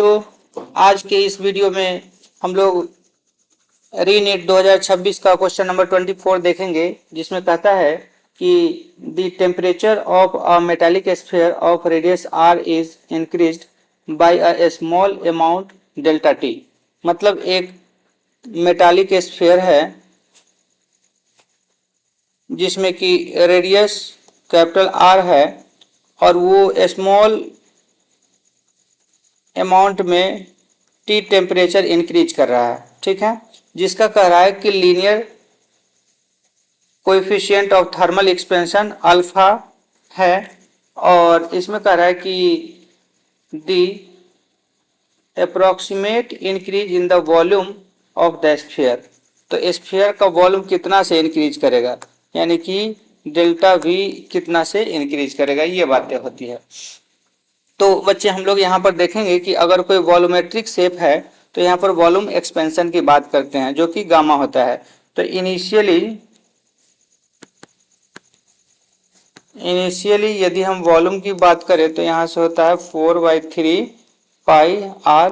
तो आज के इस वीडियो में हम लोग रीनीट 2026 का क्वेश्चन नंबर 24 देखेंगे, जिसमें कहता है कि the temperature of a metallic sphere of radius r is increased by a small amount delta T. मतलब एक मेटालिक स्फीयर है जिसमें कि रेडियस कैपिटल R है और वो स्मॉल अमाउंट में टी टेम्परेचर इंक्रीज कर रहा है, ठीक है। जिसका कह रहा है कि linear coefficient of thermal expansion alpha है और इसमें कह रहा है कि the approximate increase in the volume of the sphere. तो स्फीयर का वॉल्यूम कितना से इंक्रीज करेगा, यानी कि डेल्टा वी कितना से इंक्रीज करेगा, ये बातें होती है। तो बच्चे हम लोग यहाँ पर देखेंगे कि अगर कोई वॉल्यूमेट्रिक शेप है तो यहाँ पर वॉल्यूम एक्सपेंशन की बात करते हैं, जो कि गामा होता है। तो इनिशियली यदि हम वॉल्यूम की बात करें तो यहाँ से होता है 4/3 पाई आर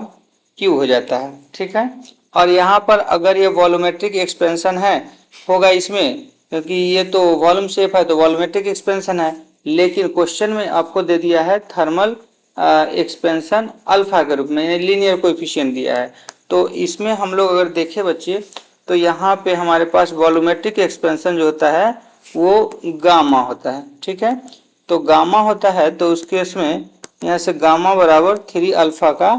क्यू हो जाता है, ठीक है। और यहाँ पर अगर ये वॉल्यूमेट्रिक एक्सपेंशन है होगा इसमें, क्योंकि ये तो वॉल्यूम शेप है तो वॉल्यूमेट्रिक एक्सपेंशन है, लेकिन क्वेश्चन में आपको दे दिया है थर्मल एक्सपेंशन अल्फा के रूप में, लीनियर कोएफिशिएंट दिया है। तो इसमें हम लोग अगर देखें बच्चे तो यहाँ पे हमारे पास वॉल्यूमेट्रिक एक्सपेंशन जो होता है वो गामा होता है, ठीक है। तो गामा होता है तो उस केस में यहाँ से गामा बराबर 3 अल्फा का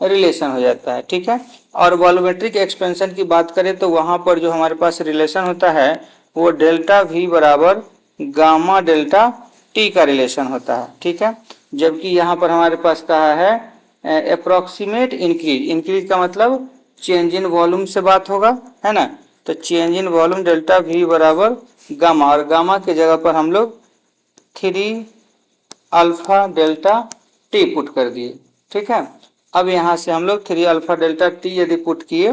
रिलेशन हो जाता है, ठीक है। और वॉल्यूमेट्रिक एक्सपेंशन की बात करें तो वहाँ पर जो हमारे पास रिलेशन होता है वो डेल्टा वी बराबर गामा डेल्टा टी का रिलेशन होता है, ठीक है। जबकि यहाँ पर हमारे पास कहा है अप्रोक्सीमेट इंक्रीज का मतलब चेंज इन वॉल्यूम से बात होगा, है ना। तो change in volume delta we बराबर गामा, और गामा की जगह पर हम लोग 3 अल्फा डेल्टा टी पुट कर दिए, ठीक है। अब यहाँ से हम लोग 3 अल्फा डेल्टा टी यदि पुट किए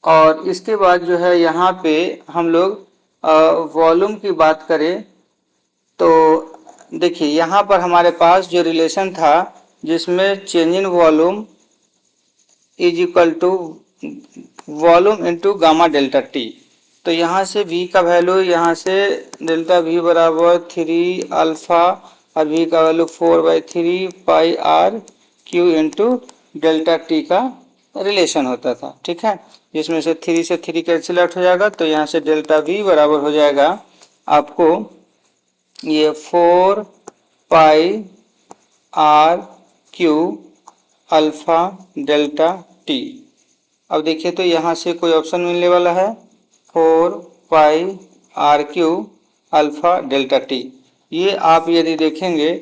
और इसके बाद जो है यहाँ पे हम लोग वॉल्यूम की बात करें तो देखिए यहाँ पर हमारे पास जो रिलेशन था जिसमें change in volume is equal to volume into gamma delta T. तो यहाँ से v का वैल्यू, यहाँ से डेल्टा v बराबर 3 अल्फा और v का value 4/3 pi R cube into delta T का रिलेशन होता था, ठीक है। जिसमें से 3 से 3 कैंसिल आउट हो जाएगा, तो यहाँ से डेल्टा v बराबर हो जाएगा आपको ये 4 pi R cube alpha delta T. अब देखिए तो यहाँ से कोई ऑप्शन मिलने वाला है 4 pi R cube alpha delta T. ये आप यदि देखेंगे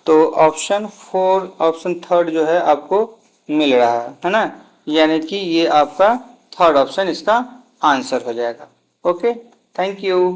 तो ऑप्शन 4, ऑप्शन थर्ड जो है आपको मिल रहा है ना, यानी कि ये आपका थर्ड ऑप्शन इसका आंसर हो जाएगा। Okay, thank you.